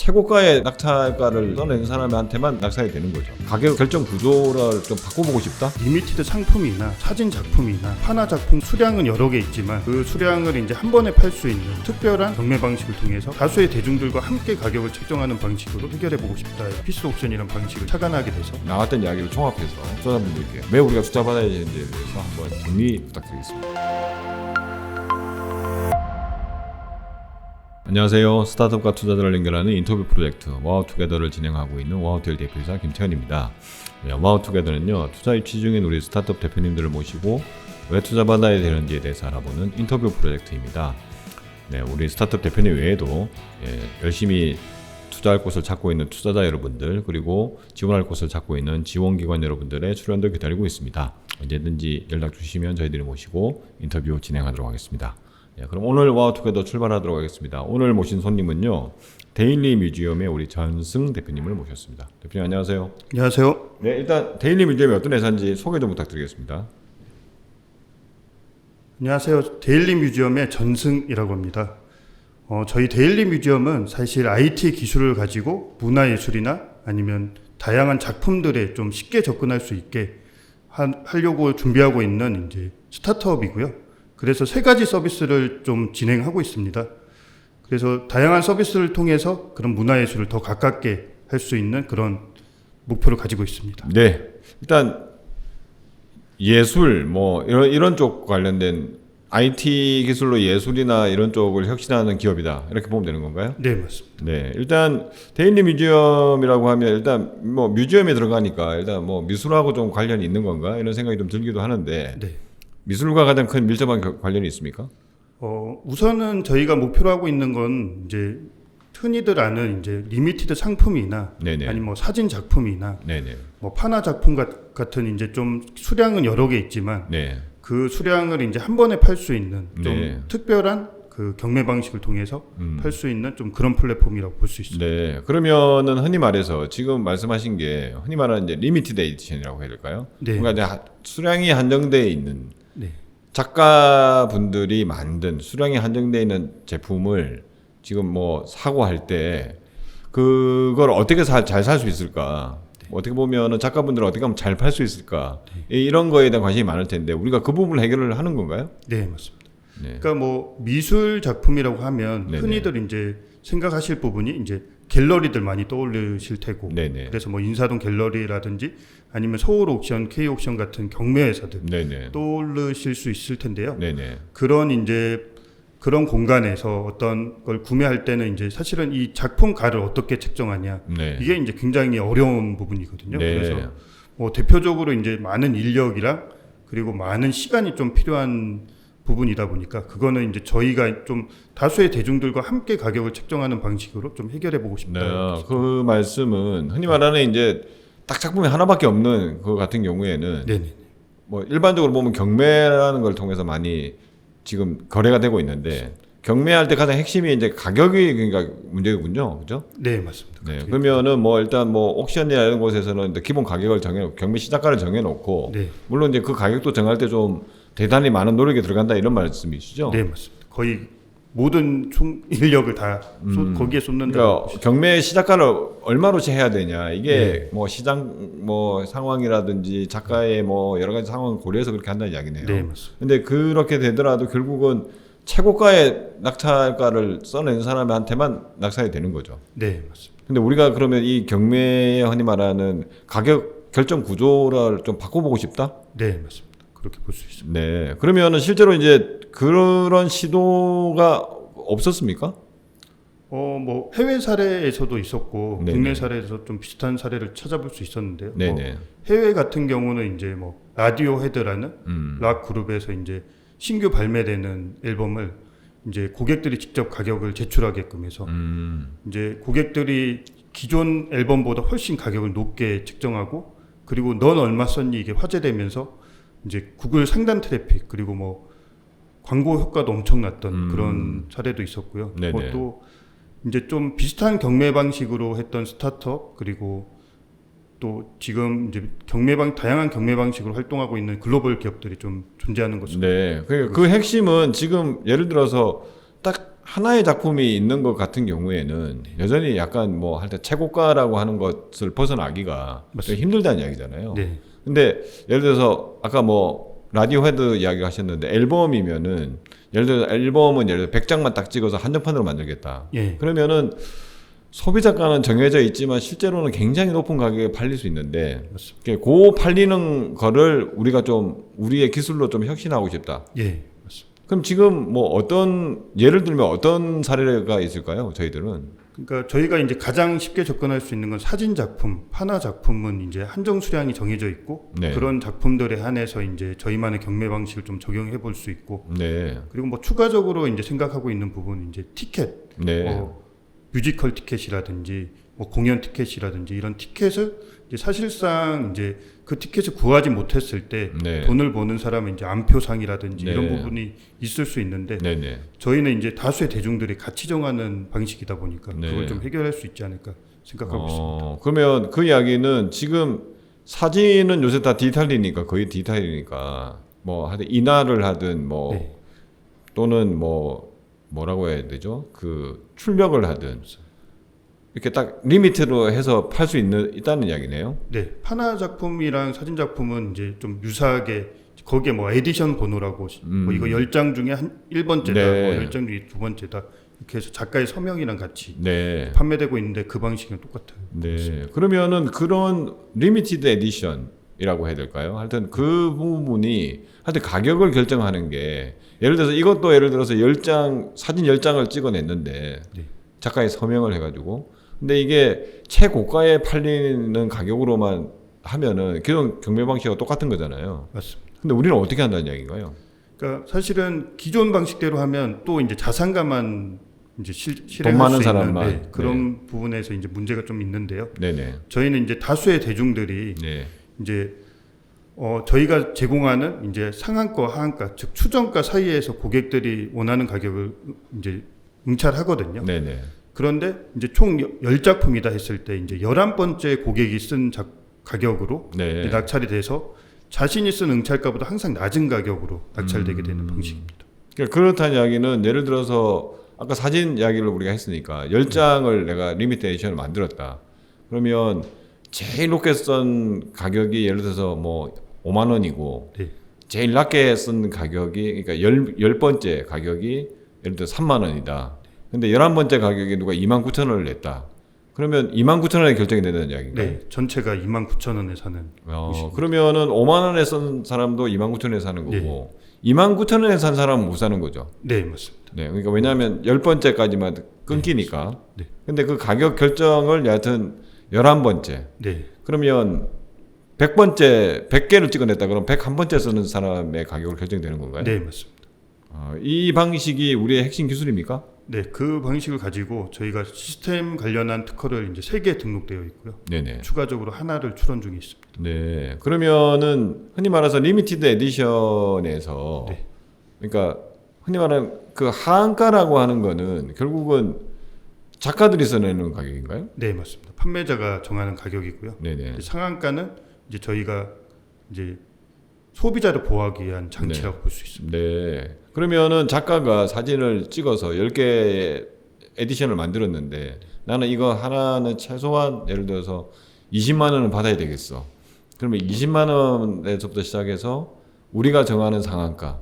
최고가의 낙찰가를 써낸 사람한테만 낙찰이 되는 거죠. 가격 결정 구조를 좀 바꿔보고 싶다? 리미티드 상품이나 사진 작품이나 판화 작품 수량은 여러 개 있지만 그 수량을 이제 한 번에 팔 수 있는 특별한 경매 방식을 통해서 다수의 대중들과 함께 가격을 책정하는 방식으로 해결해보고 싶다. 피스 옵션이라는 방식을 착안하게 돼서 나왔던 이야기를 종합해서 투자자분들께 왜 우리가 투자 받아야 되는지에 대해서 한번 정리 부탁드리겠습니다. 안녕하세요. 스타트업과 투자자를 연결하는 인터뷰 프로젝트 와우투게더를 진행하고 있는 와우투엘 대표이사 김태현입니다. 와우투게더는요, 투자 유치 중인 우리 스타트업 대표님들을 모시고 왜 투자 받아야 되는지에 대해서 알아보는 인터뷰 프로젝트입니다. 네, 우리 스타트업 대표님 외에도 열심히 투자할 곳을 찾고 있는 투자자 여러분들, 그리고 지원할 곳을 찾고 있는 지원기관 여러분들의 출연도 기다리고 있습니다. 언제든지 연락 주시면 저희들이 모시고 인터뷰 진행하도록 하겠습니다. 그럼 오늘 와우투게더 출발하도록 하겠습니다. 오늘 모신 손님은요, 데일리 뮤지엄의 우리 전승 대표님을 모셨습니다. 대표님 안녕하세요. 안녕하세요. 네, 일단 데일리 뮤지엄이 어떤 회사인지 소개 좀 부탁드리겠습니다. 안녕하세요. 데일리 뮤지엄의 전승이라고 합니다. 저희 데일리 뮤지엄은 사실 IT 기술을 가지고 문화예술이나 아니면 다양한 작품들에 좀 쉽게 접근할 수 있게 하려고 준비하고 있는 이제 스타트업이고요. 그래서 세 가지 서비스를 좀 진행하고 있습니다. 그래서 다양한 서비스를 통해서 그런 문화예술을 더 가깝게 할 수 있는 그런 목표를 가지고 있습니다. 네, 일단 예술 뭐 이런 쪽 관련된 IT 기술로 예술이나 이런 쪽을 혁신하는 기업이다, 이렇게 보면 되는 건가요? 네, 맞습니다. 네, 일단 데일리 뮤지엄이라고 하면 일단 뭐 뮤지엄에 들어가니까 일단 뭐 미술하고 좀 관련이 있는 건가 이런 생각이 좀 들기도 하는데, 네. 미술과 가장 큰 밀접한 관련이 있습니까? 우선은 저희가 목표로 하고 있는 건 이제 흔히들 아는 이제 리미티드 상품이나 네네. 아니면 뭐 사진 작품이나 네네. 뭐 판화 작품 같은 이제 좀 수량은 여러 개 있지만 네. 그 수량을 이제 한 번에 팔 수 있는 좀 네. 특별한 그 경매 방식을 통해서 팔 수 있는 좀 그런 플랫폼이라고 볼 수 있습니다. 네. 그러면은 흔히 말해서 지금 말씀하신 게 흔히 말하는 이제 리미티드 에디션이라고 해야 될까요? 네. 그러니까 이제 수량이 한정되어 있는 네. 작가분들이 만든 수량이 한정되어 있는 제품을 지금 뭐 사고 할 때 그걸 어떻게 잘 살 수 있을까? 어떻게 보면은 작가분들은 어떻게 하면 잘 팔 수 있을까? 이런 거에 대한 관심이 많을 텐데 우리가 그 부분을 해결을 하는 건가요? 네, 맞습니다. 네. 그러니까 뭐 미술 작품이라고 하면 네네. 흔히들 이제 생각하실 부분이 이제 갤러리들 많이 떠올리실 테고, 네네. 그래서 뭐 인사동 갤러리라든지 아니면 서울 옥션, K 옥션 같은 경매 회사들 네네. 떠올리실 수 있을 텐데요. 네네. 그런 이제 그런 공간에서 어떤 걸 구매할 때는 이제 사실은 이 작품가를 어떻게 책정하냐, 네. 이게 이제 굉장히 어려운 부분이거든요. 네. 그래서 뭐 대표적으로 이제 많은 인력이랑 그리고 많은 시간이 좀 필요한 부분이다 보니까 그거는 이제 저희가 좀 다수의 대중들과 함께 가격을 책정하는 방식으로 좀 해결해 보고 싶다. 네. 그 말씀은 흔히 말하는 이제 딱 작품이 하나밖에 없는 그 같은 경우에는 네네. 뭐 일반적으로 보면 경매라는 걸 통해서 많이 지금 거래가 되고 있는데, 경매할 때 가장 핵심이 이제 가격이 그러니까 문제군요, 그죠? 네, 맞습니다. 네, 그러면은 뭐 일단 뭐 옥션이나 이런 곳에서는 기본 가격을 정해놓고 경매 시작가를 정해놓고, 네. 물론 이제 그 가격도 정할 때 좀 대단히 많은 노력이 들어간다 이런 말씀이시죠? 네, 맞습니다. 거의 모든 총 인력을 다 거기에 쏟는다. 그러니까 경매 시작가를 얼마로치 해야 되냐, 이게 네. 뭐 시장 뭐 상황이라든지 작가의 뭐 여러 가지 상황을 고려해서 그렇게 한다는 이야기네요. 네, 맞습니다. 근데 그렇게 되더라도 결국은 최고가의 낙찰가를 써낸 사람한테만 낙찰이 되는 거죠. 네, 맞습니다. 근데 우리가 그러면 이 경매에 흔히 말하는 가격 결정 구조를 좀 바꿔보고 싶다? 네, 맞습니다. 그렇게 볼 수 있습니다. 네. 그러면은 실제로 이제 그런 시도가 없었습니까? 뭐 해외 사례에서도 있었고 네네. 국내 사례에서 좀 비슷한 사례를 찾아볼 수 있었는데요. 네네. 해외 같은 경우는 이제 뭐 라디오 헤드라는 락 그룹에서 이제 신규 발매되는 앨범을 이제 고객들이 직접 가격을 제출하게끔 해서 이제 고객들이 기존 앨범보다 훨씬 가격을 높게 책정하고, 그리고 넌 얼마 썼니 이게 화제되면서 이제 구글 상단 트래픽 그리고 뭐 광고 효과도 엄청났던 그런 사례도 있었고요. 네네. 또 이제 좀 비슷한 경매 방식으로 했던 스타트업, 그리고 또 지금 이제 다양한 경매 방식으로 활동하고 있는 글로벌 기업들이 좀 존재하는 것으로. 네. 그 핵심은 지금 예를 들어서 딱 하나의 작품이 있는 것 같은 경우에는 여전히 약간 뭐 할 때 최고가라고 하는 것을 벗어나기가 좀 힘들다는 이야기잖아요. 네. 근데 예를 들어서 아까 뭐 라디오헤드 이야기 하셨는데 앨범이면은 예를 들어서 앨범은 예를 들어 100장만 딱 찍어서 한정판으로 만들겠다. 예. 그러면은 소비자가는 정해져 있지만 실제로는 굉장히 높은 가격에 팔릴 수 있는데 그 팔리는 거를 우리가 좀 우리의 기술로 좀 혁신하고 싶다. 예. 맞습니다. 그럼 지금 뭐 어떤 예를 들면 어떤 사례가 있을까요? 저희들은 그러니까 저희가 이제 가장 쉽게 접근할 수 있는 건 사진 작품, 판화 작품은 이제 한정 수량이 정해져 있고 네. 그런 작품들에 한해서 이제 저희만의 경매 방식을 좀 적용해 볼 수 있고 네, 그리고 뭐 추가적으로 이제 생각하고 있는 부분은 이제 티켓, 네, 뮤지컬 티켓이라든지 뭐 공연 티켓이라든지 이런 티켓을 이제 사실상 이제 그 티켓을 구하지 못했을 때 네. 돈을 버는 사람은 이제 안표상이라든지 네. 이런 부분이 있을 수 있는데 네, 네. 저희는 이제 다수의 대중들이 같이 정하는 방식이다 보니까 네. 그걸 좀 해결할 수 있지 않을까 생각하고 있습니다. 그러면 그 이야기는 지금 사진은 요새 다 디지털이니까 거의 디지털이니까 뭐 하여튼 인화를 하든 뭐 네. 또는 뭐라고 해야 되죠? 그 출력을 하든 이렇게 딱 리미트로 해서 팔 수 있다는 이야기네요. 네, 판화 작품이랑 사진 작품은 이제 좀 유사하게 거기에 뭐 에디션 번호라고 뭐 이거 10장 중에 한 1번째다, 네. 뭐 10장 중에 2번째다 이렇게 해서 작가의 서명이랑 같이 네. 판매되고 있는데 그 방식은 똑같아요. 네. 그러면은 그런 리미티드 에디션이라고 해야 될까요? 하여튼 그 부분이 하여튼 가격을 결정하는 게 예를 들어서 이것도 예를 들어서 10장 사진 10장을 찍어냈는데 네. 작가의 서명을 해가지고 근데 이게 최고가에 팔리는 가격으로만 하면은 기존 경매 방식과 똑같은 거잖아요. 맞습니다. 근데 우리는 어떻게 한다는 이야기인가요? 그러니까 사실은 기존 방식대로 하면 또 이제 자산가만 이제 돈 실행할 많은 수 사람만. 있는 그런 부분에서 이제 문제가 좀 있는데요. 네네. 저희는 이제 다수의 대중들이 네. 이제 저희가 제공하는 이제 상한가, 하한가, 즉 추정가 사이에서 고객들이 원하는 가격을 이제 응찰하거든요. 네네. 그런데 이제 총 10작품이다 했을 때 이제 11번째 고객이 쓴 가격으로 네. 이제 낙찰이 돼서 자신이 쓴 응찰가보다 항상 낮은 가격으로 낙찰되게 되는 방식입니다. 그러니까 그렇다는 이야기는 예를 들어서 아까 사진 이야기를 우리가 했으니까 10장을 내가 리미트 에디션을 만들었다. 그러면 제일 높게 쓴 가격이 예를 들어서 뭐 5만 원이고 네. 제일 낮게 쓴 가격이 그러니까 10번째 가격이 예를 들어 3만 원이다. 근데 11번째 가격이 누가 29,000원을 냈다. 그러면 29,000원에 결정이 된다는 이야기인가요? 네, 전체가 29,000원에 사는. 그러면은 5만 원에 쓴 사람도 29,000원에 사는 거고 29,000원에 산 사람은 못 사는 거죠. 네, 맞습니다. 네, 그러니까 왜냐하면 10번째까지만 끊기니까. 네. 근데 그 가격 결정을 여하튼 11번째. 네, 그러면 100번째 100개를 찍어냈다 그러면 101번째 쓰는 사람의 가격으로 결정되는 건가요? 네, 맞습니다. 이 방식이 우리의 핵심 기술입니까? 네, 그 방식을 가지고 저희가 시스템 관련한 특허를 이제 3개 등록되어 있고요. 네네. 추가적으로 하나를 출원 중에 있습니다. 네. 그러면은 흔히 말해서 리미티드 에디션에서 네. 그러니까 흔히 말하는 그 하한가라고 하는 거는 결국은 작가들이 써내는 가격인가요? 네, 맞습니다. 판매자가 정하는 가격이고요. 네네. 이제 상한가는 이제 저희가 이제 소비자를 보호하기 위한 장치라고 볼 수 있습니다. 네. 그러면은 작가가 사진을 찍어서 10개 에디션을 만들었는데 나는 이거 하나는 최소한 예를 들어서 20만 원은 받아야 되겠어. 그러면 20만 원에서부터 시작해서 우리가 정하는 상한가.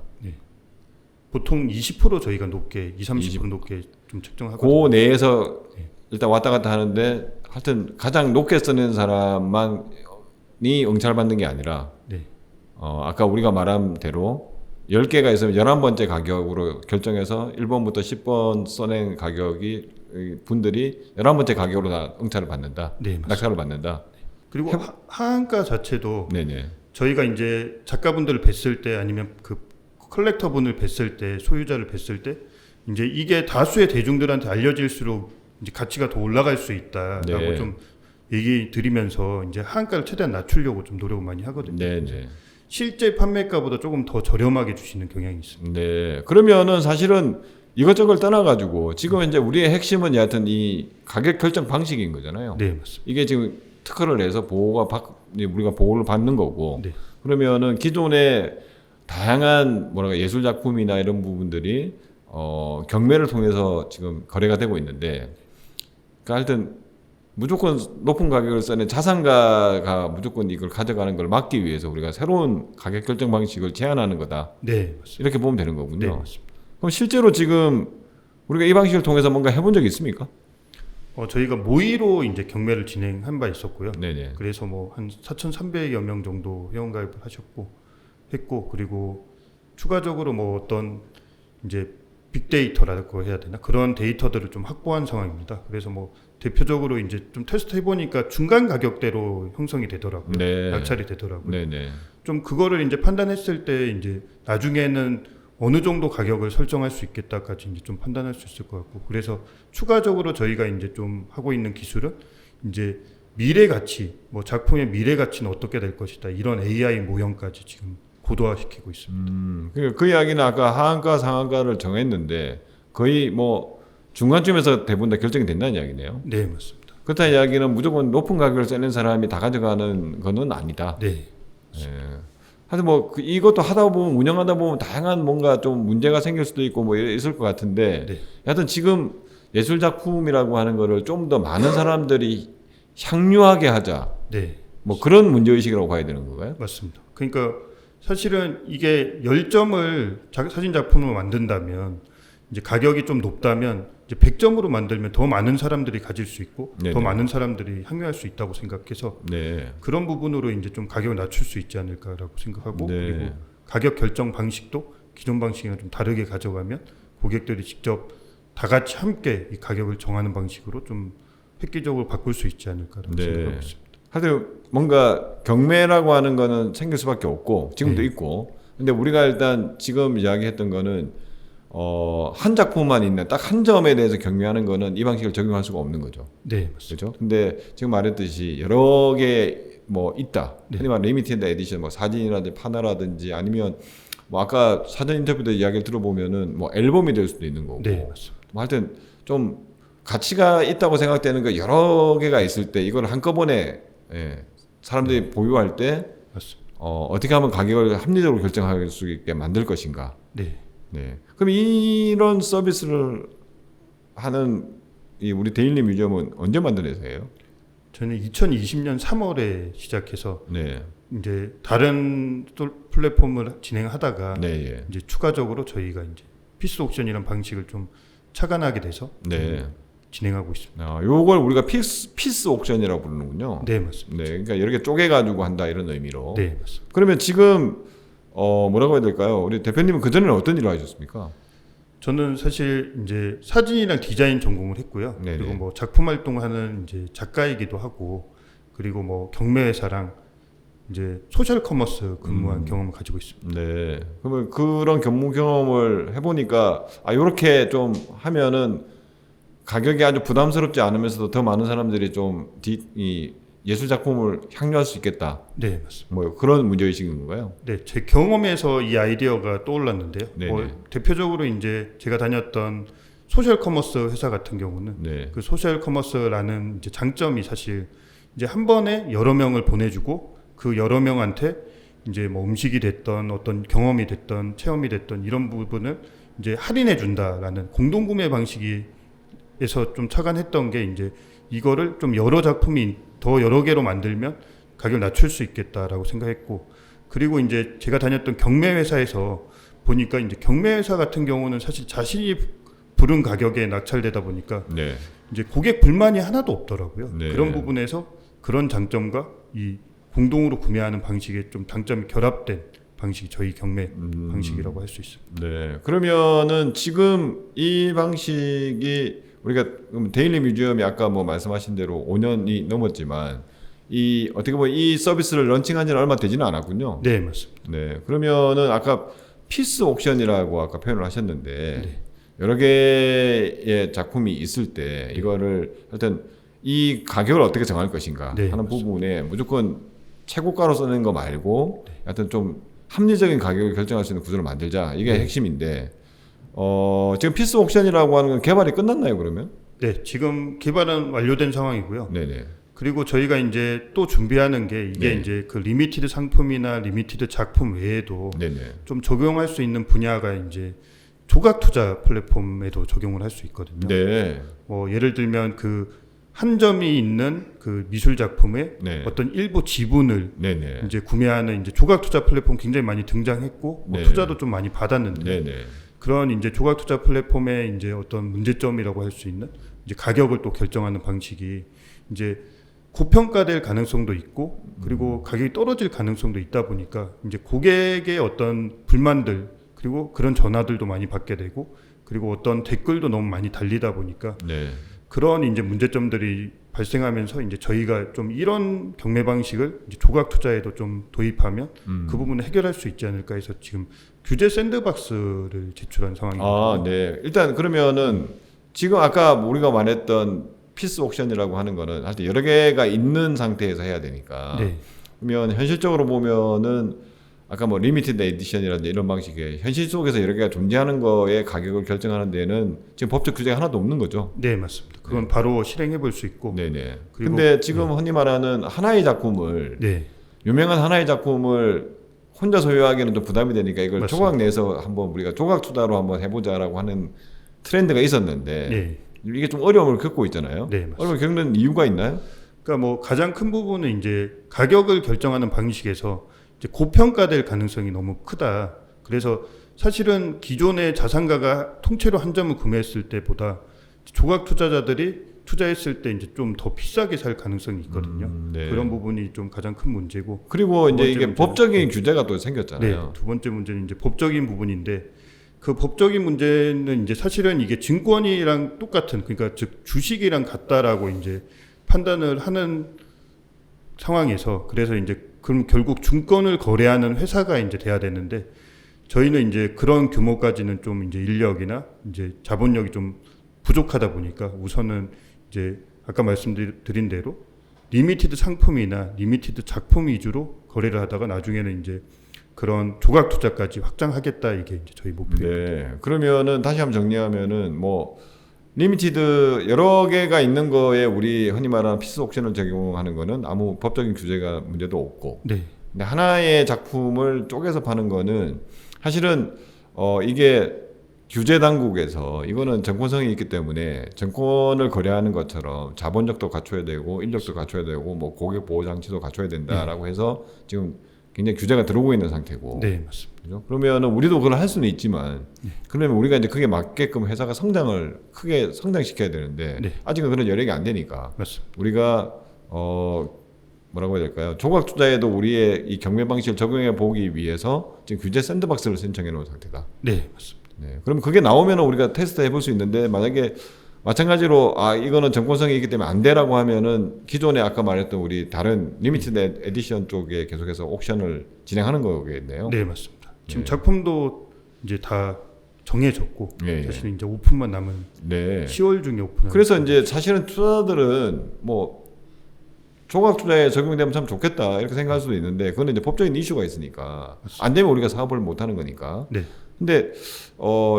보통 20% 저희가 높게, 30% 높게 좀 책정하고. 그 내에서 일단 왔다 갔다 하는데 하여튼 가장 높게 쓰는 사람만이 응찰받는 게 아니라 네. 아까 우리가 말한 대로 10개가 있으면 11번째 가격으로 결정해서 1번부터 10번 써낸 가격이 분들이 11번째 가격으로 다 응찰을 받는다. 네, 맞습니다. 낙찰을 받는다. 그리고 하한가 자체도 네네. 저희가 이제 작가분들을 뵀을 때 아니면 그 컬렉터분을 뵀을 때 소유자를 뵀을 때 이제 이게 다수의 대중들한테 알려질수록 이제 가치가 더 올라갈 수 있다라고 네. 좀 얘기 드리면서 이제 하한가를 최대한 낮추려고 좀 노력을 많이 하거든요. 네네. 실제 판매가보다 조금 더 저렴하게 주시는 경향이 있습니다. 네. 그러면은 사실은 이것저것 떠나가지고 지금 현재 우리의 핵심은 여하튼 이 가격 결정 방식인 거잖아요. 네, 맞습니다. 이게 지금 특허를 내서 우리가 보호를 받는 거고 네. 그러면은 기존의 다양한 예술 작품이나 이런 부분들이 경매를 통해서 지금 거래가 되고 있는데, 그러니까 하여튼 무조건 높은 가격을 써낸 자산가가 무조건 이걸 가져가는 걸 막기 위해서 우리가 새로운 가격 결정 방식을 제안하는 거다. 네, 맞습니다. 이렇게 보면 되는 거군요. 네, 맞습니다. 그럼 실제로 지금 우리가 이 방식을 통해서 뭔가 해본 적이 있습니까? 저희가 모의로 이제 경매를 진행한 바 있었고요. 네네. 그래서 뭐 한 4,300여 명 정도 회원가입을 했고 그리고 추가적으로 뭐 어떤 이제 빅데이터라고 해야 되나 그런 데이터들을 좀 확보한 상황입니다. 그래서 뭐 대표적으로 이제 좀 테스트 해보니까 중간 가격대로 형성이 되더라고요. 네. 낙찰이 되더라고요. 네네. 좀 그거를 이제 판단했을 때 이제 나중에는 어느 정도 가격을 설정할 수 있겠다까지 이제 좀 판단할 수 있을 것 같고 그래서 추가적으로 저희가 이제 좀 하고 있는 기술은 이제 미래 가치 뭐 작품의 미래 가치는 어떻게 될 것이다 이런 AI 모형까지 지금 고도화시키고 있습니다. 그 이야기는 아까 하한가 상한가를 정했는데 거의 뭐 중간쯤에서 대부분 다 결정이 된다는 이야기네요. 네, 맞습니다. 그렇다는 이야기는 무조건 높은 가격을 써낸 사람이 다 가져가는 거는 아니다. 네. 예. 하여튼 뭐 이것도 하다 보면 운영하다 보면 다양한 뭔가 좀 문제가 생길 수도 있고 뭐 있을 것 같은데 네. 하여튼 지금 예술 작품이라고 하는 거를 좀 더 많은 사람들이 향유하게 하자. 네. 뭐 그런 문제 의식이라고 봐야 되는 건가요? 맞습니다. 그러니까 사실은 이게 10점을 사진 작품을 만든다면 이제 가격이 좀 높다면 이제 100점으로 만들면 더 많은 사람들이 가질 수 있고 네네. 더 많은 사람들이 향유할 수 있다고 생각해서 네. 그런 부분으로 이제 좀 가격을 낮출 수 있지 않을까라고 생각하고 네. 그리고 가격 결정 방식도 기존 방식이랑 좀 다르게 가져가면 고객들이 직접 다 같이 함께 이 가격을 정하는 방식으로 좀 획기적으로 바꿀 수 있지 않을까라고 네. 생각하고 있습니다. 하여튼 뭔가 경매라고 하는 거는 생길 수밖에 없고 지금도 네. 있고 근데 우리가 일단 지금 이야기했던 거는 한 작품만 있는 딱 한 점에 대해서 경매하는 거는 이 방식을 적용할 수가 없는 거죠. 네, 맞습니다. 그렇죠? 근데 지금 말했듯이 여러 개 뭐 있다. 네. 흔히 말하는 리미티드 에디션 뭐 사진이라든지 파나라든지 아니면 뭐 아까 사전 인터뷰 때 이야기를 들어보면은 뭐 앨범이 될 수도 있는 거고. 네, 맞습니다. 뭐 하여튼 좀 가치가 있다고 생각되는 거 여러 개가 있을 때 이걸 한꺼번에 사람들이 보유할 때 맞습니다. 어떻게 하면 가격을 합리적으로 결정할 수 있게 만들 것인가. 네. 네. 그럼 이런 서비스를 하는 이 우리 데일리 뮤지엄은 언제 만든 회사예요? 저는 2020년 3월에 시작해서 네. 이제 다른 플랫폼을 진행하다가 네. 예. 이제 추가적으로 저희가 이제 피스 옥션이라는 방식을 좀 착안하게 돼서 네. 진행하고 있습니다. 요걸 우리가 피스 옥션이라고 부르는군요. 네, 맞습니다. 네. 그러니까 여러 개 쪼개 가지고 한다 이런 의미로. 네, 맞습니다. 그러면 지금 뭐라고 해야 될까요? 우리 대표님은 그 전에는 어떤 일을 하셨습니까? 저는 사실 이제 사진이랑 디자인 전공을 했고요. 네네. 그리고 뭐 작품 활동하는 이제 작가이기도 하고 그리고 뭐 경매 회사랑 이제 소셜 커머스 근무한 경험을 가지고 있습니다. 네. 그러면 그런 경무 경험을 해보니까 요렇게 좀 하면은 가격이 아주 부담스럽지 않으면서도 더 많은 사람들이 좀 이 예술 작품을 향유할 수 있겠다. 네, 맞습니다. 뭐 그런 문제 의식인 건가요? 네, 제 경험에서 이 아이디어가 떠올랐는데요. 네네. 뭐 대표적으로 이제 제가 다녔던 소셜 커머스 회사 같은 경우는 네. 그 소셜 커머스라는 이제 장점이 사실 이제 한 번에 여러 명을 보내주고 그 여러 명한테 이제 뭐 음식이 됐던 어떤 경험이 됐던 체험이 됐던 이런 부분을 이제 할인해 준다라는 공동구매 방식에서 좀 착안했던 게 이제 이거를 좀 여러 작품이 더 여러 개로 만들면 가격을 낮출 수 있겠다라고 생각했고 그리고 이제 제가 다녔던 경매 회사에서 보니까 이제 경매 회사 같은 경우는 사실 자신이 부른 가격에 낙찰되다 보니까 네. 이제 고객 불만이 하나도 없더라고요. 네. 그런 부분에서 그런 장점과 이 공동으로 구매하는 방식의 좀 장점이 결합된 방식이 저희 경매 방식이라고 할 수 있습니다. 네. 그러면은 지금 이 방식이 우리가 데일리 뮤지엄이 아까 뭐 말씀하신 대로 5년이 넘었지만 이 어떻게 보면 이 서비스를 런칭한 지는 얼마 되지는 않았군요. 네, 맞습니다. 네. 그러면은 아까 피스 옥션이라고 아까 표현을 하셨는데 네. 여러 개의 작품이 있을 때 이거를 하여튼 이 가격을 어떻게 정할 것인가 네, 하는 맞습니다. 부분에 무조건 최고가로 쓰는 거 말고 하여튼 좀 합리적인 가격을 결정할 수 있는 구조를 만들자 이게 핵심인데 지금 피스 옥션이라고 하는 건 개발이 끝났나요 그러면? 네, 지금 개발은 완료된 상황이고요. 네네. 그리고 저희가 이제 또 준비하는 게 이게 네. 이제 그 리미티드 상품이나 리미티드 작품 외에도 네네. 좀 적용할 수 있는 분야가 이제 조각 투자 플랫폼에도 적용을 할 수 있거든요. 네. 뭐 예를 들면 그 한 점이 있는 그 미술 작품의 네. 어떤 일부 지분을 네네. 이제 구매하는 이제 조각 투자 플랫폼 굉장히 많이 등장했고 뭐 네. 투자도 좀 많이 받았는데 네네. 그런 이제 조각 투자 플랫폼의 이제 어떤 문제점이라고 할 수 있는 이제 가격을 또 결정하는 방식이 이제 고평가될 가능성도 있고 그리고 가격이 떨어질 가능성도 있다 보니까 이제 고객의 어떤 불만들 그리고 그런 전화들도 많이 받게 되고 그리고 어떤 댓글도 너무 많이 달리다 보니까 네. 그런 이제 문제점들이 발생하면서 이제 저희가 좀 이런 경매 방식을 이제 조각 투자에도 좀 도입하면 그 부분을 해결할 수 있지 않을까 해서 지금 규제 샌드박스를 제출한 상황입니다. 아, 네. 일단 그러면은 지금 아까 우리가 말했던 피스 옥션이라고 하는 거는 하여튼 여러 개가 있는 상태에서 해야 되니까. 네. 그러면 현실적으로 보면은 아까 뭐 리미티드 에디션이라든지 이런 방식의 현실 속에서 여러 개가 존재하는 거에 가격을 결정하는 데는 지금 법적 규제가 하나도 없는 거죠. 네, 맞습니다. 그건 바로 실행해 볼 수 있고. 네네. 그리고- 근데 지금 흔히 말하는 하나의 작품을 네. 유명한 하나의 작품을 혼자 소유하기는 좀 부담이 되니까 이걸 맞습니다. 조각 내서 한번 우리가 조각 투자로 한번 해보자라고 하는 트렌드가 있었는데 네. 이게 좀 어려움을 겪고 있잖아요. 네, 맞습니다. 어려움을 겪는 이유가 있나요? 그러니까 뭐 가장 큰 부분은 이제 가격을 결정하는 방식에서 이제 고평가될 가능성이 너무 크다. 그래서 사실은 기존의 자산가가 통째로 한 점을 구매했을 때보다 조각 투자자들이 투자했을 때 이제 좀 더 비싸게 살 가능성이 있거든요. 네. 그런 부분이 좀 가장 큰 문제고. 그리고 두 이제 번째 이게 문제는- 법적인 규제가 또 네, 생겼잖아요. 두 번째 문제는 이제 법적인 부분인데 그 법적인 문제는 이제 사실은 이게 증권이랑 똑같은 그러니까 즉 주식이랑 같다라고 이제 판단을 하는 상황에서 그래서 이제 그럼 결국 증권을 거래하는 회사가 이제 돼야 되는데 저희는 이제 그런 규모까지는 좀 이제 인력이나 이제 자본력이 좀 부족하다 보니까 우선은 이제 아까 말씀드린 대로 리미티드 상품이나 리미티드 작품 위주로 거래를 하다가 나중에는 이제 그런 조각 투자까지 확장하겠다 이게 이제 저희 목표예요. 네. 그러면은 다시 한번 정리하면은 뭐 리미티드 여러 개가 있는 거에 우리 흔히 말하는 피스 옥션을 적용하는 거는 아무 법적인 규제가 문제도 없고 네, 근데 하나의 작품을 쪼개서 파는 거는 사실은 이게 규제 당국에서 이거는 정권성이 있기 때문에 정권을 거래하는 것처럼 자본력도 갖춰야 되고 인력도 갖춰야 되고 뭐 고객 보호 장치도 갖춰야 된다라고 해서 지금 굉장히 규제가 들어오고 있는 상태고. 네 맞습니다. 그죠? 그러면은 우리도 그걸 할 수는 있지만 그러면 우리가 이제 그게 맞게끔 회사가 성장을 크게 성장시켜야 되는데 네. 아직은 그런 여력이 안 되니까 맞습니다. 우리가 뭐라고 해야 될까요? 조각 투자에도 우리의 이 경매 방식을 적용해 보기 위해서 지금 규제 샌드박스를 신청해 놓은 상태다. 네 맞습니다. 네. 그럼 그게 나오면 우리가 테스트 해볼 수 있는데 만약에 마찬가지로 이거는 정권성이 있기 때문에 안 돼라고 하면은 기존에 아까 말했던 우리 다른 리미티드 에디션 쪽에 계속해서 옥션을 진행하는 거겠네요. 네 맞습니다. 지금 네. 작품도 이제 다 정해졌고 예, 예. 사실 이제 오픈만 남은 네. 10월 중에 오픈을. 그래서 이제 사실은 투자자들은 뭐 조각 투자에 적용되면 참 좋겠다 이렇게 생각할 수도 있는데 그거는 이제 법적인 이슈가 있으니까 안 되면 우리가 사업을 못 하는 거니까. 네. 근데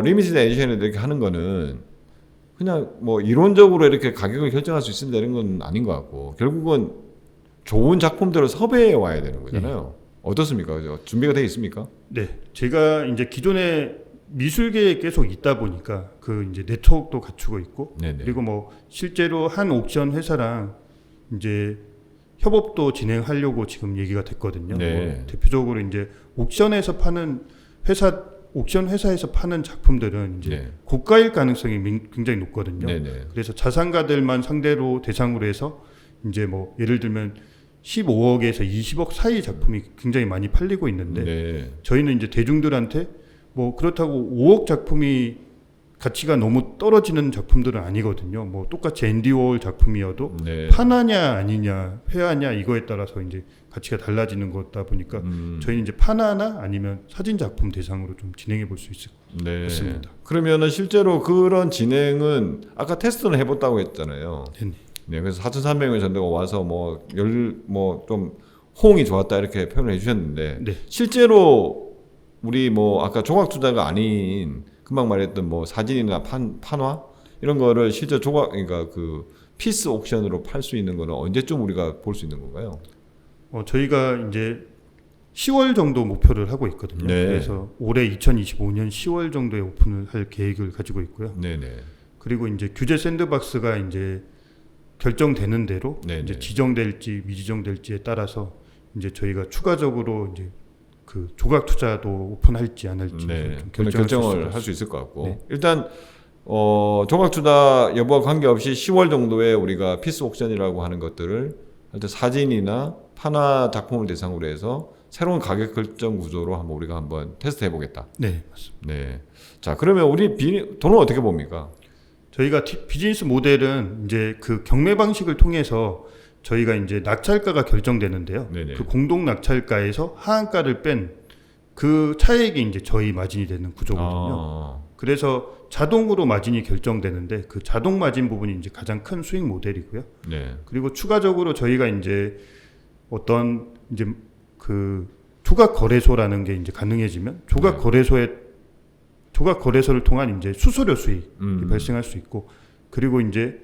리미티드 에디션에 이렇게 하는 거는 그냥 뭐 이론적으로 이렇게 가격을 결정할 수 있습니다 이런 건 아닌 것 같고 결국은 좋은 작품들을 섭외해 와야 되는 거잖아요. 어떻습니까? 준비가 돼 있습니까? 네, 제가 이제 기존에 미술계에 계속 있다 보니까 그 이제 네트워크도 갖추고 있고 네네. 그리고 뭐 실제로 한 옥션 회사랑 이제 협업도 진행하려고 지금 얘기가 됐거든요. 네. 뭐 대표적으로 이제 옥션에서 파는 옥션 회사에서 파는 작품들은 이제 네. 고가일 가능성이 굉장히 높거든요. 네네. 그래서 자산가들만 상대로 대상으로 해서 이제 뭐 예를 들면 15억에서 20억 사이 작품이 굉장히 많이 팔리고 있는데 네. 저희는 이제 대중들한테 뭐 그렇다고 5억 작품이 가치가 너무 떨어지는 작품들은 아니거든요. 뭐 똑같이 앤디 워홀 작품이어도 네. 파나냐 아니냐 회화냐 이거에 따라서 이제 가치가 달라지는 거다 보니까 저희는 이제 파나나 아니면 사진 작품 대상으로 좀 진행해 볼 수 있을 것 네. 같습니다. 그러면은 실제로 그런 진행은 아까 테스트는 해봤다고 했잖아요. 네. 네, 그래서 4,300명 정도가 와서 좀 호응이 좋았다 이렇게 표현을 해주셨는데 네. 실제로 우리 뭐 아까 조각 투자가 아닌 금방 말했던 뭐 사진이나 판화 이런 거를 실제 그러니까 그 피스 옥션으로 팔 수 있는 거는 언제쯤 우리가 볼 수 있는 건가요? 저희가 이제 10월 정도 목표를 하고 있거든요. 네. 그래서 올해 2025년 10월 정도에 오픈을 할 계획을 가지고 있고요. 네네. 그리고 이제 규제 샌드박스가 이제 결정되는 대로 네네. 이제 지정될지 미지정될지에 따라서 이제 저희가 추가적으로 이제 그 조각 투자도 오픈할지 안 할지 네. 좀 결정을 할 수 있을 것 같고 네. 일단 조각 투자 여부와 관계없이 10월 정도에 우리가 피스 옥션이라고 하는 것들을 하여튼 사진이나 판화 작품을 대상으로 해서 새로운 가격 결정 구조로 한번 테스트 해보겠다. 네, 맞습니다. 네. 자, 그러면 우리 돈은 어떻게 봅니까? 저희가 비즈니스 모델은 이제 그 경매 방식을 통해서 저희가 이제 낙찰가가 결정되는데요. 네네. 그 공동 낙찰가에서 하한가를 뺀 그 차액이 이제 저희 마진이 되는 구조거든요. 그래서 자동으로 마진이 결정되는데 그 자동 마진 부분이 이제 가장 큰 수익 모델이고요. 네. 그리고 추가적으로 저희가 이제 어떤 이제 그 조각 거래소라는 게 이제 가능해지면 조각 거래소를 통한 이제 수수료 수익이 발생할 수 있고 그리고 이제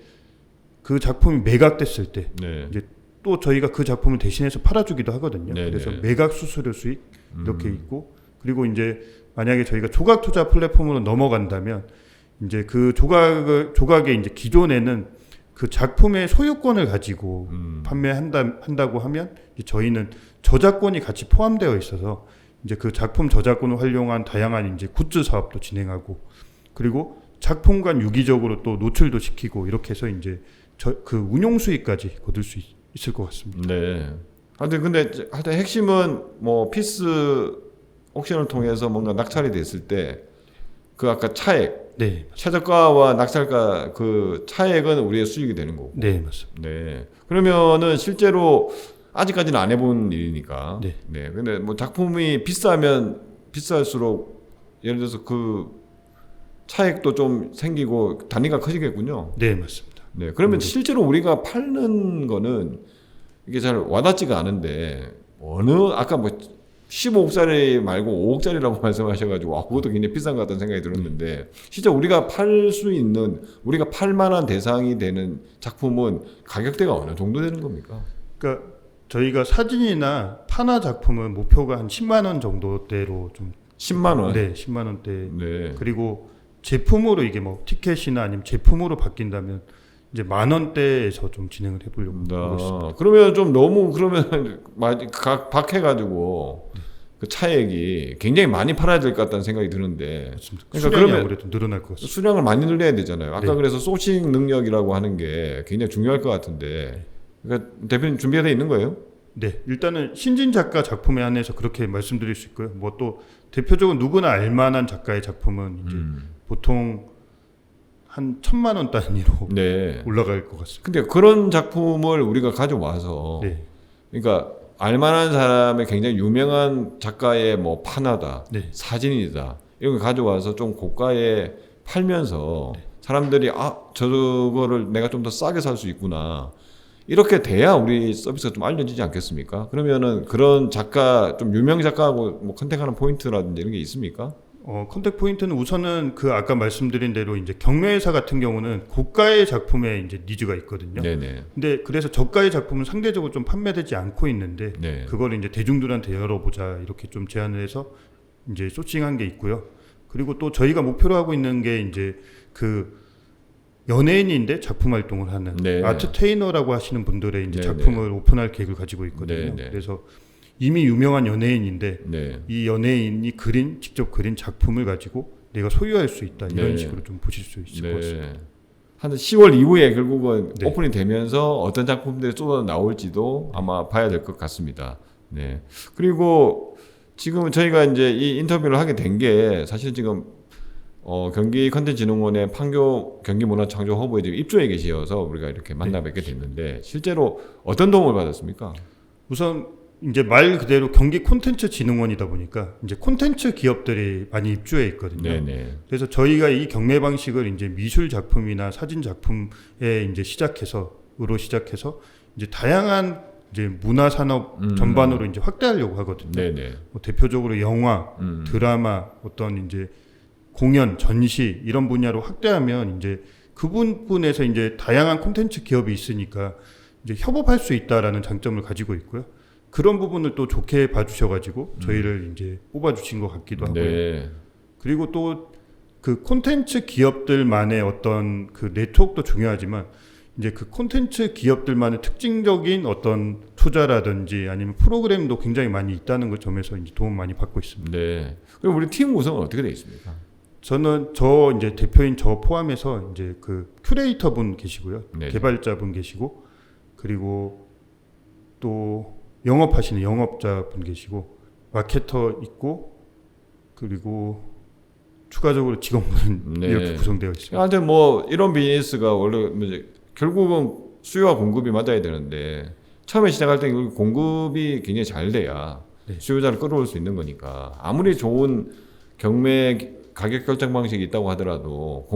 그 작품이 매각됐을 때 네. 이제 또 저희가 그 작품을 대신해서 팔아주기도 하거든요. 네네. 그래서 매각 수수료 수익 이렇게 있고 그리고 이제 만약에 저희가 조각 투자 플랫폼으로 넘어간다면 이제 그 조각의 이제 기존에는 그 작품의 소유권을 가지고 판매한다고 하면 이제 저희는 저작권이 같이 포함되어 있어서 이제 그 작품 저작권을 활용한 다양한 이제 굿즈 사업도 진행하고 그리고 작품 간 유기적으로 또 노출도 시키고 이렇게 해서 이제 그 운용 수익까지 거둘 수 있을 것 같습니다. 네. 하여튼 핵심은 뭐 피스 옥션을 통해서 뭔가 낙찰이 됐을 때 그 아까 차액, 네, 최저가와 낙찰가 그 차액은 우리의 수익이 되는 거고. 네, 맞습니다. 네. 그러면은 실제로 아직까지는 안 해본 일이니까. 네. 네. 근데 뭐 작품이 비싸면 비쌀수록 예를 들어서 그 차액도 좀 생기고 단위가 커지겠군요. 네, 맞습니다. 네. 그러면 실제로 우리가 파는 거는 이게 잘 와닿지가 않은데 아까 뭐 15억짜리 말고 5억짜리라고 말씀하셔가지고 그것도 굉장히 비싼 것 같다는 생각이 들었는데 실제 우리가 우리가 팔 만한 대상이 되는 작품은 가격대가 어느 정도 되는 겁니까? 그러니까 저희가 사진이나 판화 작품은 목표가 한 10만 원 정도대로 좀 10만 원? 네, 10만 원대. 네. 그리고 제품으로 이게 뭐 티켓이나 아니면 제품으로 바뀐다면 이제 만 원대에서 좀 진행을 해보려고 하고 있습니다. 그러면 좀 너무 박해가지고 그 차액이 굉장히 많이 팔아야 될 것 같다는 생각이 드는데. 맞습니다. 그러니까 수량이 그러면 아무래도 늘어날 것 같습니다. 수량을 많이 늘려야 되잖아요. 아까 네. 그래서 소싱 능력이라고 하는 게 굉장히 중요할 것 같은데. 그러니까 대표님 준비가 돼 있는 거예요? 네, 일단은 신진 작가 작품에 한해서 그렇게 말씀드릴 수 있고요. 뭐 또 대표적으로 누구나 알만한 작가의 작품은 이제 보통 한 1,000만 원 단위로 네. 올라갈 것 같습니다. 근데 그런 작품을 우리가 가져와서 네, 그러니까 알만한 사람의 굉장히 유명한 작가의 뭐 판화다, 네. 사진이다 이런 걸 가져와서 좀 고가에 팔면서 사람들이 저거를 내가 좀 더 싸게 살 수 있구나 이렇게 돼야 우리 서비스가 좀 알려지지 않겠습니까? 그러면은 그런 작가 좀 유명 작가하고 뭐 컨택하는 포인트라든지 이런 게 있습니까? 컨택 포인트는 우선은 그 아까 말씀드린 대로 이제 경매회사 같은 경우는 고가의 작품에 이제 니즈가 있거든요. 네네. 근데 그래서 저가의 작품은 상대적으로 좀 판매되지 않고 있는데 네. 그걸 이제 대중들한테 열어보자 이렇게 좀 제안을 해서 이제 소싱한 게 있고요. 그리고 또 저희가 목표로 하고 있는 게 이제 그 연예인인데 작품 활동을 하는 네. 아트 테이너라고 하시는 분들의 이제 네, 작품을 오픈할 계획을 가지고 있거든요. 네. 그래서 이미 유명한 연예인인데 네. 이 연예인이 직접 그린 작품을 가지고 내가 소유할 수 있다 이런 네. 식으로 좀 보실 수 있을 것 같습니다. 한 10월 이후에 결국은 네. 오픈이 되면서 어떤 작품들이 쏟아 나올지도 아마 봐야 될 것 같습니다. 네. 그리고 지금 저희가 이제 이 인터뷰를 하게 된 게 사실 지금 경기 컨텐츠진흥원의 판교 경기문화창조 허브에 지금 입주해 계셔서 우리가 이렇게 만나 뵙게 됐는데 실제로 어떤 도움을 받았습니까? 우선 이제 말 그대로 경기 콘텐츠 진흥원이다 보니까 이제 콘텐츠 기업들이 많이 입주해 있거든요. 네네. 그래서 저희가 이 경매 방식을 이제 미술 작품이나 사진 작품에 이제 시작해서 이제 다양한 이제 문화 산업 전반으로 이제 확대하려고 하거든요. 네네. 뭐 대표적으로 영화, 드라마, 어떤 이제 공연, 전시 이런 분야로 확대하면 이제 그 부분에서 이제 다양한 콘텐츠 기업이 있으니까 이제 협업할 수 있다라는 장점을 가지고 있고요. 그런 부분을 또 좋게 봐주셔가지고 저희를 이제 뽑아주신 것 같기도 하고요. 네. 그리고 또 그 콘텐츠 기업들만의 어떤 그 네트워크도 중요하지만 이제 그 콘텐츠 기업들만의 특징적인 어떤 투자라든지 아니면 프로그램도 굉장히 많이 있다는 것 점에서 이제 도움 많이 받고 있습니다. 네. 그럼 우리 팀 구성은 어떻게 되어 있습니까? 저는 저 이제 대표인 저 포함해서 이제 그 큐레이터 분 계시고요, 네. 개발자 분 계시고, 그리고 또 영업하시는 영업자 분 계시고, 마케터 있고, 그리고 추가적으로 직원분 네. 이렇게 구성되어 있습니다. 하여튼 뭐 이런 비즈니스가 원래 이제 결국은 수요와 공급이 맞아야 되는데 처음에 시작할 때 공급이 굉장히 잘 돼야 네. 수요자를 끌어올 수 있는 거니까 아무리 좋은 경매 가격 결정 방식이 있다고 하더라도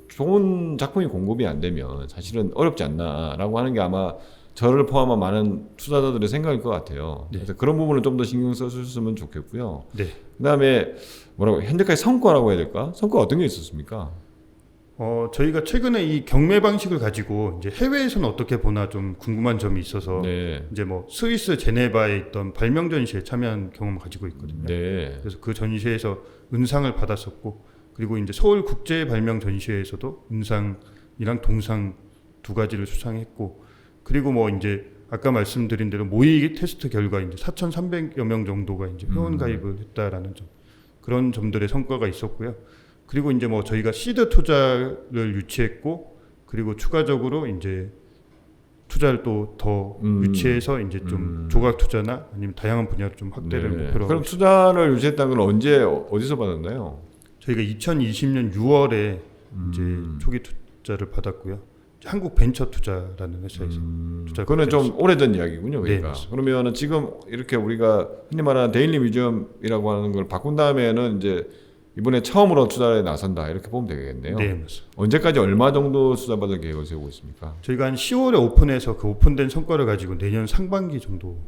좋은 작품이 공급이 안 되면 사실은 어렵지 않나라고 하는 게 아마 저를 포함한 많은 투자자들의 생각일 것 같아요. 네. 그래서 그런 부분을 좀 더 신경 써주셨으면 좋겠고요. 네. 그다음에 뭐라고 현재까지 성과라고 해야 될까? 성과 어떤 게 있었습니까? 저희가 최근에 이 경매 방식을 가지고 이제 해외에서는 어떻게 보나 좀 궁금한 점이 있어서 네. 이제 뭐 스위스 제네바에 있던 발명 전시에 참여한 경험을 가지고 있거든요. 네. 그래서 그 전시회에서 은상을 받았었고, 그리고 이제 서울 국제 발명 전시회에서도 은상이랑 동상 두 가지를 수상했고, 그리고 뭐 이제 아까 말씀드린 대로 모의 테스트 결과 이제 4,300여 명 정도가 이제 회원 가입을 했다라는 점, 그런 점들의 성과가 있었고요. 그리고 이제 뭐 저희가 시드 투자를 유치했고, 그리고 추가적으로 이제 투자를 또 더 유치해서 이제 좀 조각 투자나 아니면 다양한 분야로 좀 확대를 네. 목표로 그럼 하고 투자를 유치했다는 건 언제 어디서 받았나요? 저희가 2020년 6월에 이제 초기 투자를 받았고요. 한국 벤처 투자라는 회사에서 투자. 그거는 좀 오래전 이야기군요. 네, 그러니까 맞습니다. 그러면은 지금 이렇게 우리가 흔히 말하는 데일리 뮤지엄이라고 하는 걸 바꾼 다음에는 이제 이번에 처음으로 투자에 나선다 이렇게 보면 되겠네요. 네, 맞습니다. 언제까지 얼마 정도 투자받을 계획을 세우고 있습니까? 저희가 한 10월에 오픈해서 그 오픈된 성과를 가지고 내년 상반기 정도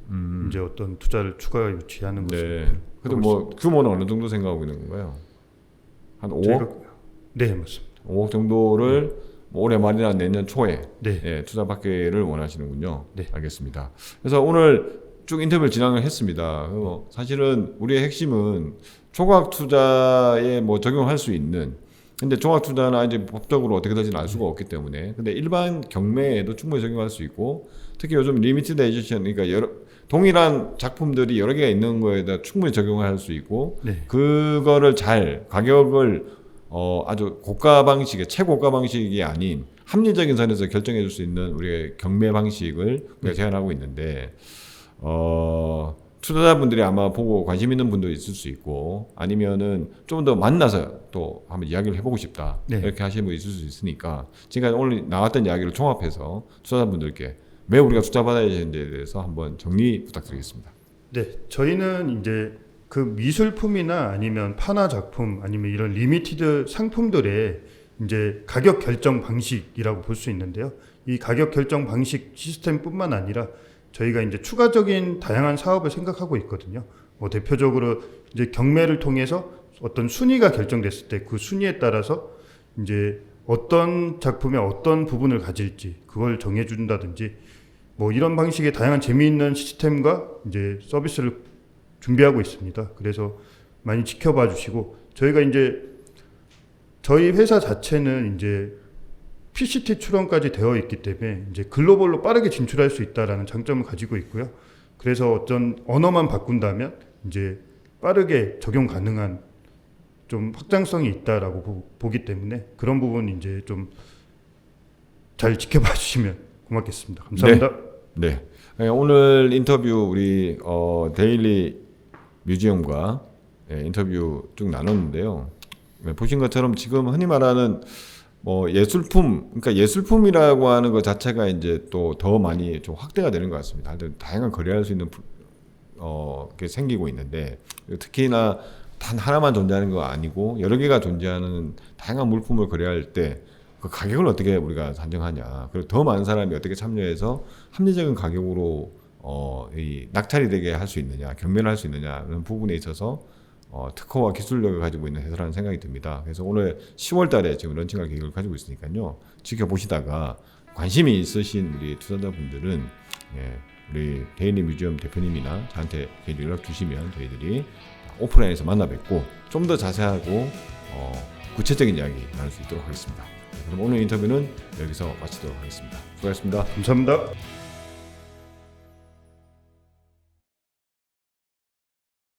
이제 어떤 투자를 추가 유치하는 것을. 네. 그래도 뭐 규모는 어느 정도 생각하고 있는 건가요? 한 5억? 네, 맞습니다. 5억 정도를 뭐 올해 말이나 내년 초에 네. 예, 투자 받기를 원하시는군요. 네. 알겠습니다. 그래서 오늘 쭉 인터뷰를 진행을 했습니다. 사실은 우리의 핵심은 초과학 투자에 뭐 적용할 수 있는, 근데 종합 투자나 이제 법적으로 어떻게 될지는 알 수가 없기 때문에, 근데 일반 경매에도 충분히 적용할 수 있고, 특히 요즘 리미티드 에디션, 그러니까 동일한 작품들이 여러 개가 있는 거에다 충분히 적용할 수 있고, 네. 그거를 잘 가격을 아주 고가 방식의 최고가 방식이 아닌 합리적인 선에서 결정해 줄 수 있는 우리의 경매 방식을 우리가 제안하고 있는데, 투자자분들이 아마 보고 관심 있는 분도 있을 수 있고, 아니면은 좀 더 만나서 또 한번 이야기를 해보고 싶다. 네. 이렇게 하시는 분 있을 수 있으니까, 지금까지 오늘 나왔던 이야기를 종합해서 투자자분들께 왜 우리가 투자받아야 되는지에 대해서 한번 정리 부탁드리겠습니다. 네, 저희는 이제 그 미술품이나 아니면 판화 작품 아니면 이런 리미티드 상품들의 이제 가격 결정 방식이라고 볼 수 있는데요. 이 가격 결정 방식 시스템뿐만 아니라 저희가 이제 추가적인 다양한 사업을 생각하고 있거든요. 뭐 대표적으로 이제 경매를 통해서 어떤 순위가 결정됐을 때 그 순위에 따라서 이제 어떤 작품의 어떤 부분을 가질지 그걸 정해준다든지 뭐 이런 방식의 다양한 재미있는 시스템과 이제 서비스를 준비하고 있습니다. 그래서 많이 지켜봐 주시고, 저희가 이제 저희 회사 자체는 이제 PCT 출원까지 되어 있기 때문에 이제 글로벌로 빠르게 진출할 수 있다라는 장점을 가지고 있고요. 그래서 어떤 언어만 바꾼다면 이제 빠르게 적용 가능한 좀 확장성이 있다라고 보기 때문에 그런 부분 이제 좀 잘 지켜봐 주시면 고맙겠습니다. 감사합니다. 네. 오늘 인터뷰 우리 데일리 뮤지엄과 인터뷰 쭉 나눴는데요. 보신 것처럼 지금 흔히 말하는 뭐 예술품, 그러니까 예술품이라고 하는 것 자체가 이제 또 더 많이 좀 확대가 되는 것 같습니다. 다양한 거래할 수 있는 게 생기고 있는데, 특히나 단 하나만 존재하는 거 아니고 여러 개가 존재하는 다양한 물품을 거래할 때 그 가격을 어떻게 우리가 산정하냐, 그리고 더 많은 사람이 어떻게 참여해서 합리적인 가격으로 이 낙찰이 되게 할 수 있느냐, 경매를 할 수 있느냐 그런 부분에 있어서 특허와 기술력을 가지고 있는 회사라는 생각이 듭니다. 그래서 오늘 10월 달에 지금 런칭할 계획을 가지고 있으니까요. 지켜보시다가 관심이 있으신 우리 투자자분들은 우리 데일리 뮤지엄 대표님이나 저한테 연락 주시면 저희들이 오프라인에서 만나 뵙고 좀 더 자세하고 구체적인 이야기 나눌 수 있도록 하겠습니다. 그럼 오늘 인터뷰는 여기서 마치도록 하겠습니다. 수고하셨습니다. 감사합니다.